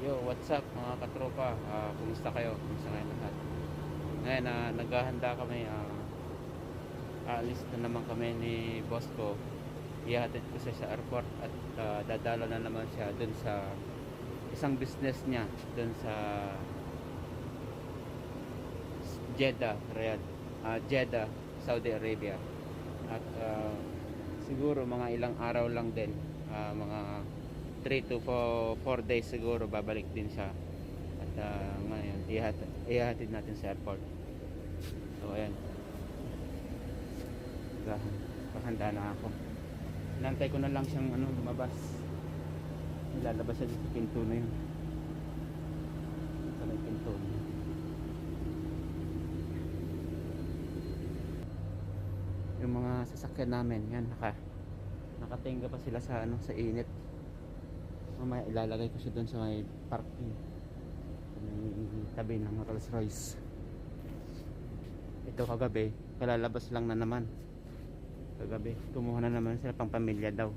Yo, what's up mga katropa? Kumusta kayo? Kumusta kayo lahat? Ngayon, naghahanda kami. Aalis na naman kami ni boss ko. Ihatid ko siya sa airport at dadalo na naman siya dun sa isang business niya dun sa Jeddah, Jeddah, Saudi Arabia. At siguro mga ilang araw lang din, mga 3 to 4 days siguro babalik din siya. At ngayon ihatid natin sa airport. So ayan, pakahanda na ako. Nantay ko na lang siyang lumabas. Ilalabas siya sa pinto na yun, sa may pinto. Yung mga sasakyan namin yan, nakatingga pa sila sa sa init. Mamaya ilalagay ko siya doon sa may parking, may tabi ng Rolls Royce. Ito kagabi, kalalabas lang na naman. Kagabi kumuha na naman sila pang pamilya daw.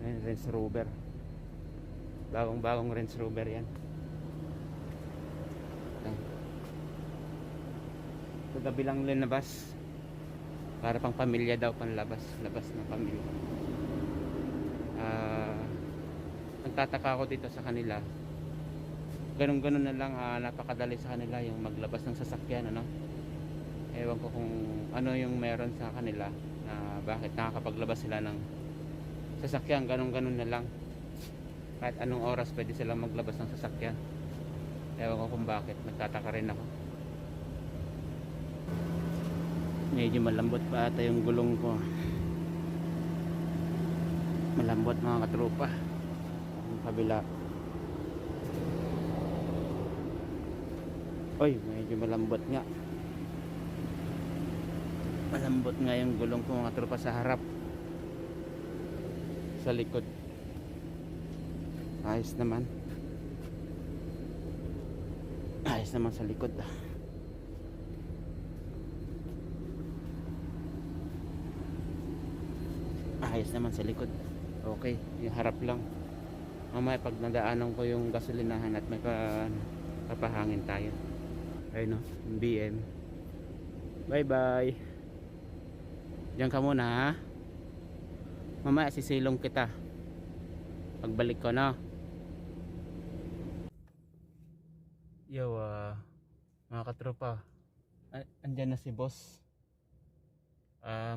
Ayan, Range Rover, bagong Range Rover yan. Ayan. Kagabi lang linabas para pang pamilya daw, labas ng pamilya. Nagtataka ako dito sa kanila, ganun na lang. Napakadali sa kanila yung maglabas ng sasakyan, ewan ko kung ano yung meron sa kanila na bakit nakakapaglabas sila ng sasakyan. Ganun na lang, kahit anong oras pwede silang maglabas ng sasakyan. Ewan ko kung bakit, nagtataka rin ako. Medyo malambot pa ata yung gulong ko, malambot mga katropa. Ang kabila, oy, medyo malambot nga yung gulong ko mga tropa, sa harap. Sa likod ayos naman sa likod. Ayos naman sa likod. Okay, yung harap lang. Mamaya pag nadaanan ko yung gasolinahan at may papahangin tayo. Ayun, yung BM. Bye bye. Diyan ka muna, ha. Mamaya sisilong kita pagbalik ko, no. Yo, mga katropa, andyan na si boss.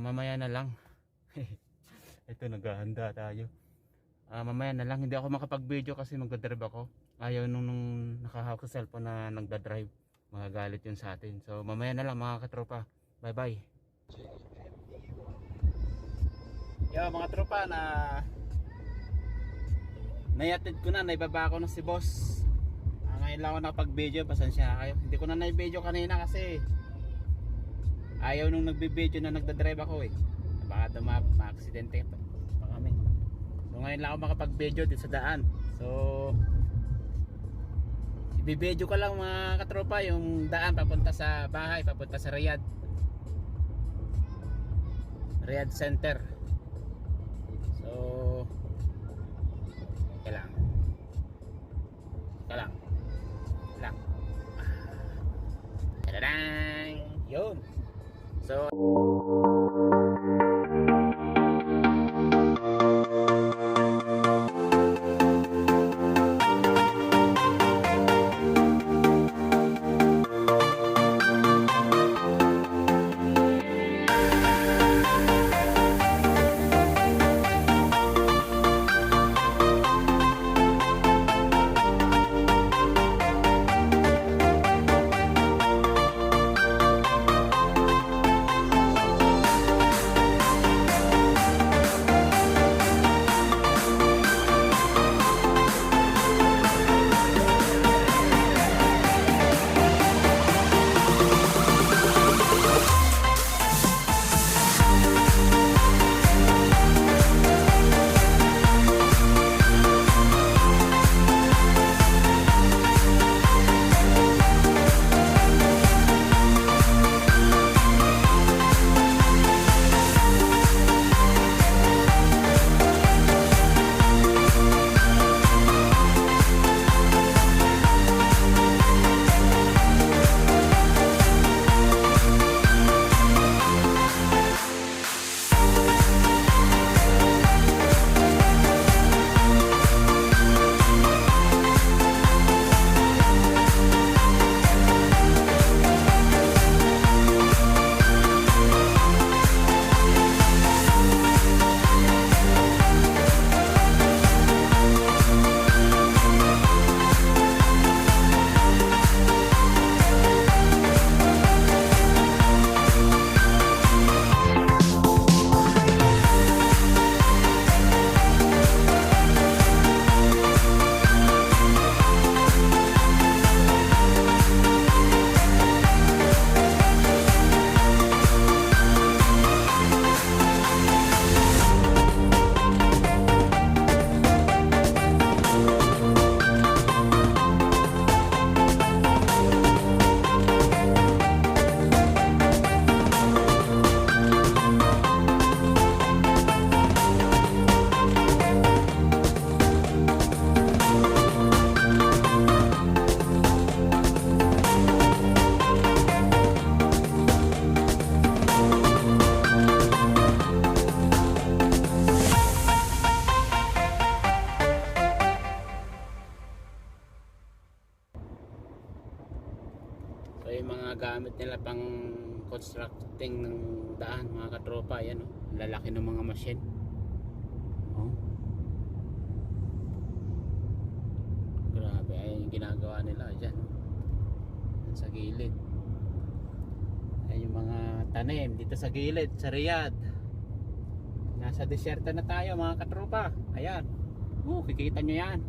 Mamaya na lang. Ito, naghahanda tayo. Mamaya na lang. Hindi ako makapag-video kasi magdadrive ako. Ayaw nung nakahawak sa cellphone na nagdadrive, magagalit yun sa atin. So mamaya na lang mga katropa. Bye bye. Yo mga tropa, nayatid ko na, naibaba ko na si boss. Ngayon lang ako nakapag-video, pasensya na kayo. Hindi ko na na-video kanina kasi ayaw nung nagbi-video na nagdadrive ako baka ma-aksidente pa kami. So ngayon lang ako makapag-video dito sa daan. So i-video ko lang mga katropa yung daan papunta sa bahay, papunta sa Riyadh Center. So kailang tadadang yun. So yung mga gamit nila pang constructing ng daan, mga katropa. Ayan, oh. Lalaki ng mga machine. Oh. Grabe, ayan yung ginagawa nila dyan, sa gilid. Ayan yung mga tanim dito sa gilid, sa Riyadh. Nasa desierto na tayo, mga katropa. Ayan, kikita nyo yan.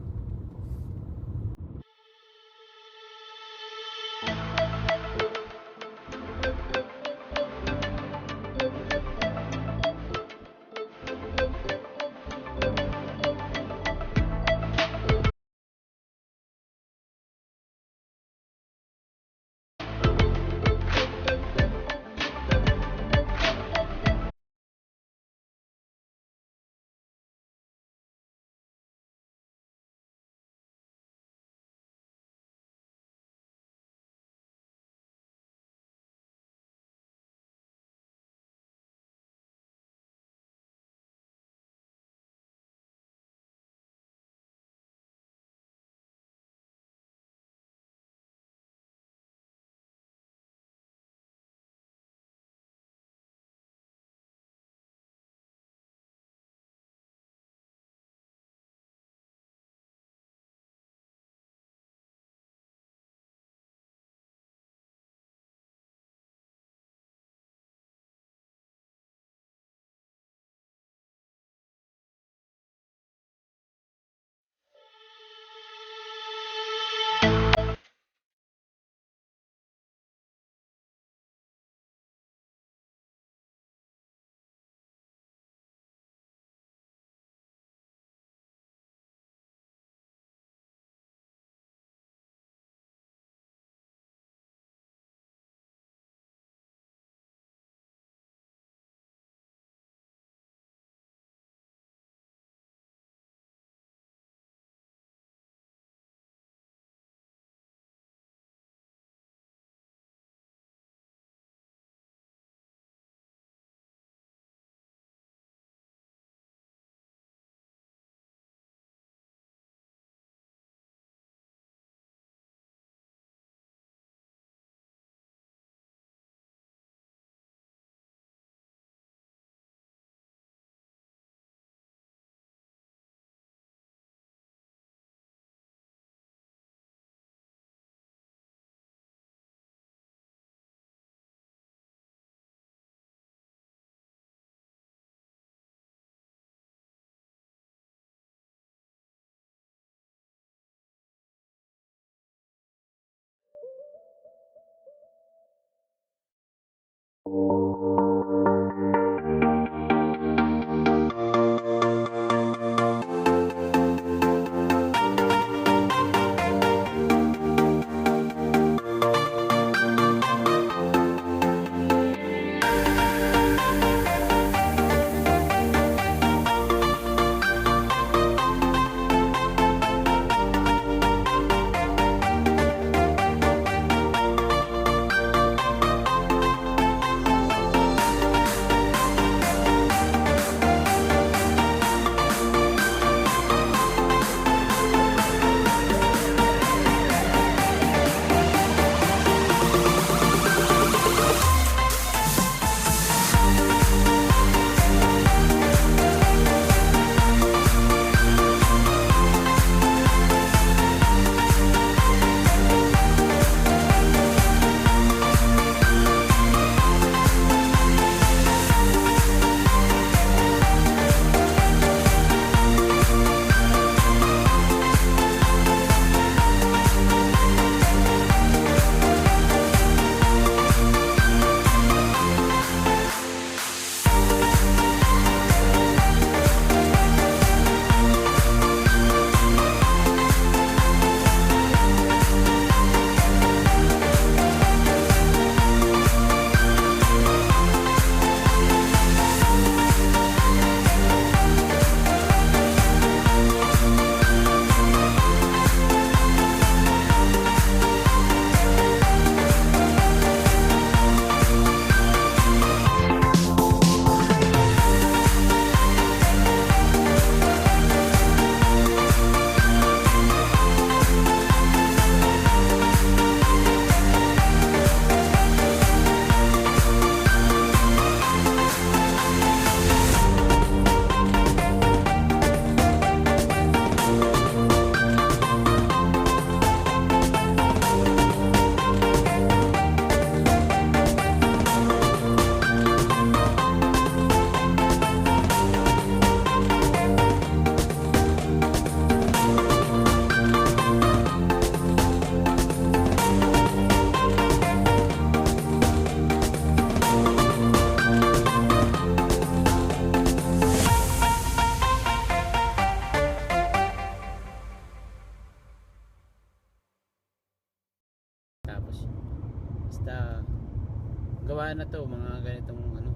gawa na to mga ganitong ano,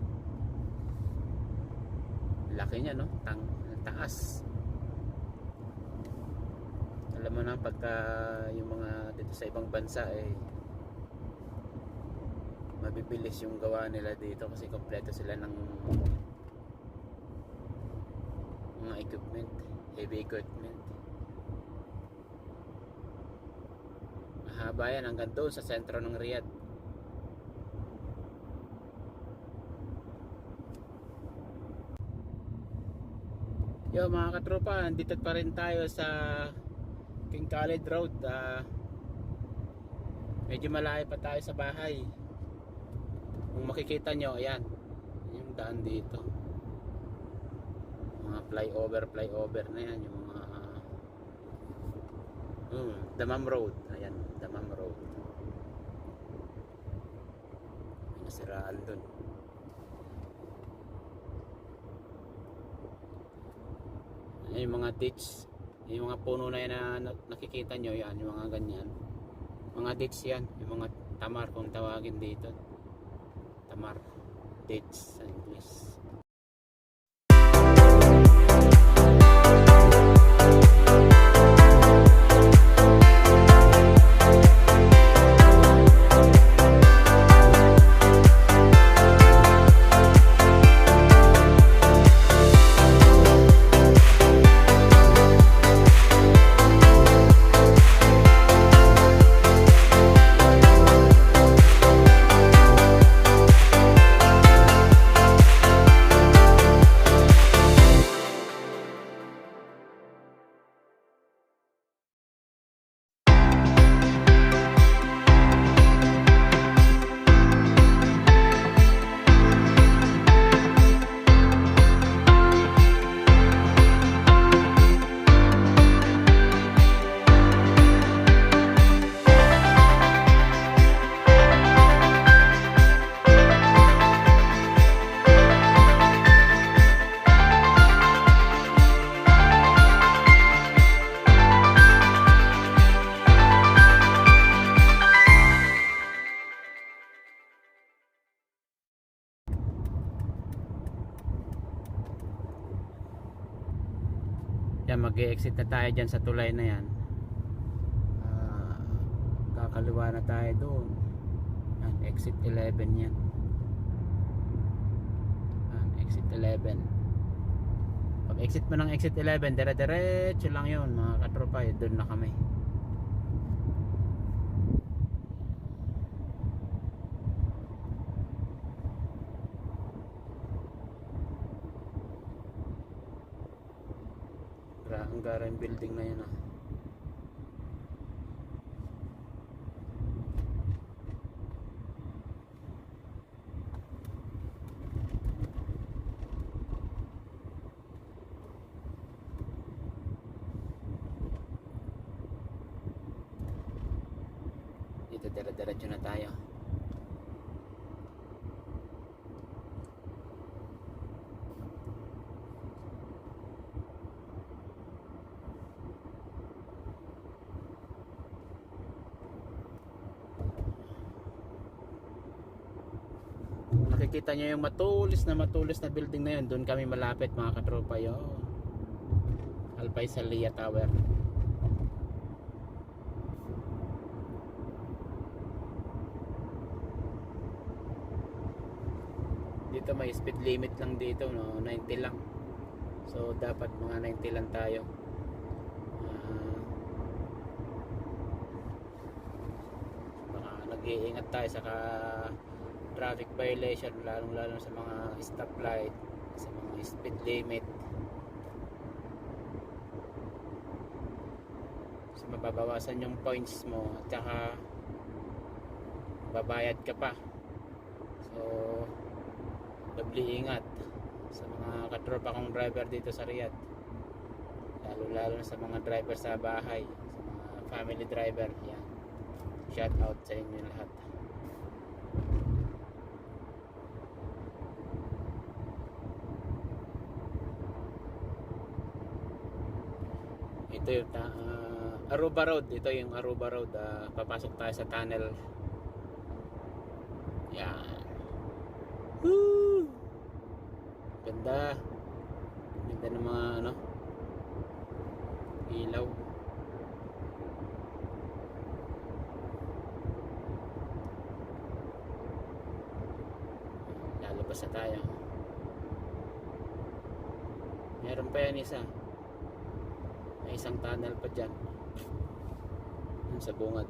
laki niya no, taas. Alam mo na pagka yung mga dito sa ibang bansa mabibilis yung gawa nila dito kasi kompleto sila ng mga equipment, heavy equipment. Mahaba yan hanggang doon sa sentro ng Riyadh. Yo mga katropa, nandito pa rin tayo sa King Khalid Road. Medyo malayo pa tayo sa bahay. Kung makikita nyo, ayan yung daan dito, mga flyover na yan, yung mga Dammam Road. Ayan, Dammam Road. May nasiraan dun. Ayan yung mga ditch, yung mga puno na yan na nakikita nyo, yan yung mga ganyan, mga ditch yan, yung mga tamar kung tawagin dito, tamar ditch sa English. Yan, mag-e-exit na tayo dyan sa tulay na yan. Kakaliwa na tayo doon. Yan, exit 11 yan. Yan, exit 11. Pag exit mo ng exit 11, dire-diretso lang yun mga katropa, doon na kami. Ang gara yung building na yun Dito dire-diretso na tayo. Nakikita nyo yung matulis na building na yun, doon kami malapit mga katropa. Yun, Al Faisaliya Tower. Dito may speed limit lang dito, no? 90 lang. So dapat mga 90 lang tayo. Baka nag-iingat tayo saka traffic violation, lalong-lalo sa mga stoplight, sa mga speed limit. So mababawasan yung points mo at saka babayad ka pa. So doble ingat sa mga katropa kong driver dito sa Riyadh, lalo-lalo sa mga driver sa bahay, sa mga family driver. Yan, shout out sa inyo lahat. Ito yung Aruba Road. Ito yung Aruba Road. Papasok tayo sa tunnel. Yan. Woo! Ganda. Ganda ng mga ano, ilaw. Lalabas na tayo. Meron pa yan isa. May isang tunnel pa dyan. Yun sa bungad.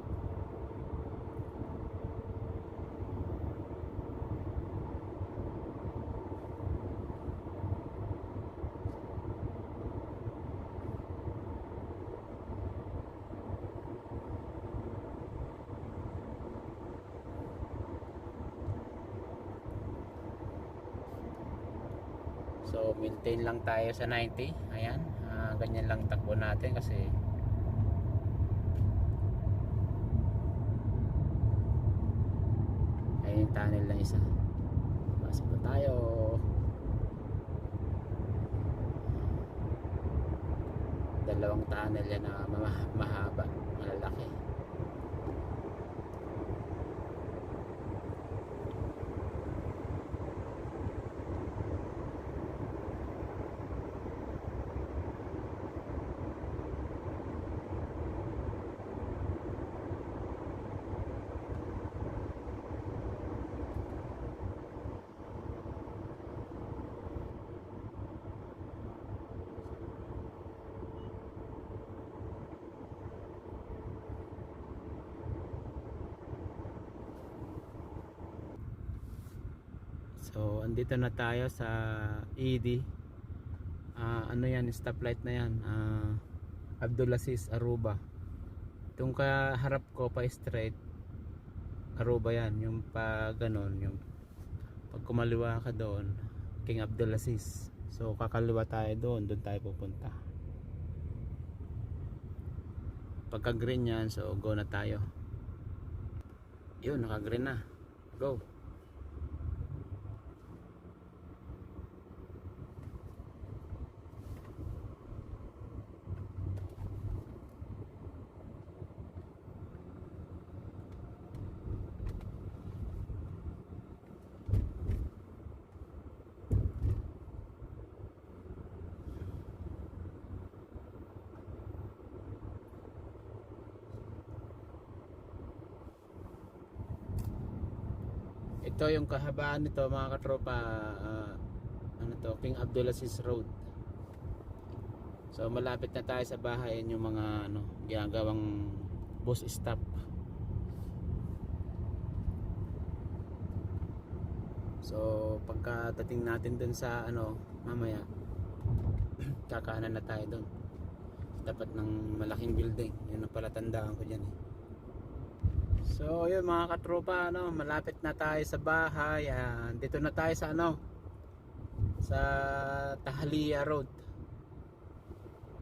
So maintain lang tayo sa 90. Ayan, ganyan lang takbo natin kasi ayun yung tunnel na isa. Pasok na tayo. Dalawang tunnel yan na mahaba, malalaki. So andito na tayo sa ED. Ano yan, stoplight na yan, Abdulaziz Aruba. Itong kaharap ko pa straight Aruba yan. Yung pa ganon, yung pag kumaliwa ka doon, King Abdulaziz. So kakaliwa tayo doon tayo pupunta. Pagka green yan, so go na tayo. Yun, naka green na, go. Ito yung kahabaan nito mga katropa, ano to, King Abdulaziz Road. So malapit na tayo sa bahay. Yung mga ano, ginagawang bus stop. So pagkadating natin dun sa ano, mamaya kakaanan na tayo dun, tapat ng malaking building. Yun ang palatandaan ko dyan eh. So yun mga katropa, ano, malapit na tayo sa bahay. Dito na tayo sa ano, sa Tahliya Road,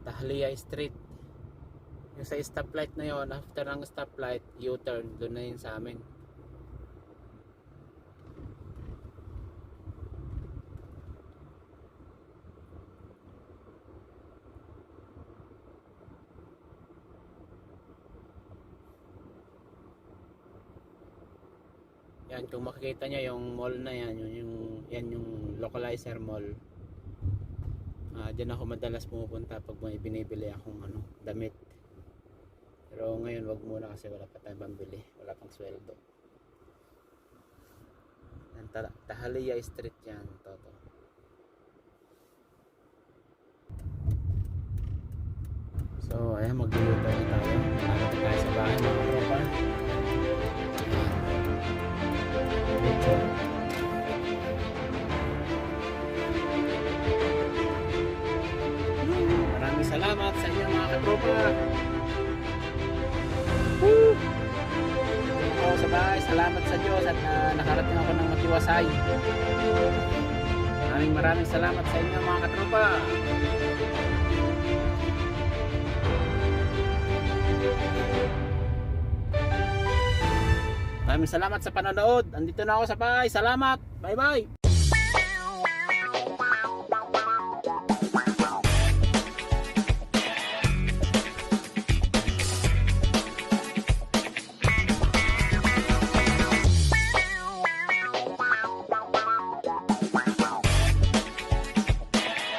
Tahliya Street. Yung sa stoplight na yon, after ng stoplight, U-turn, doon na yun sa amin. Yan, kung makikita nyo yung mall na yan, yan yung localizer mall. Diyan ako madalas pumupunta pag may binibili akong ano, damit. Pero ngayon wag muna kasi wala pa tayong pambili, wala pang sweldo. Yan, Tahliya Street yan, toto. So ayan, magluluto na tayo. Malapit tayo sa bahay mga tropa. Maraming salamat sa inyo mga katropa. Ako sa bahay, salamat sa Diyos at nakarating ako ng matiwasay. Maraming salamat sa inyo mga katropa. Maraming salamat sa panonood. Andito na ako sa bahay. Salamat. Bye bye.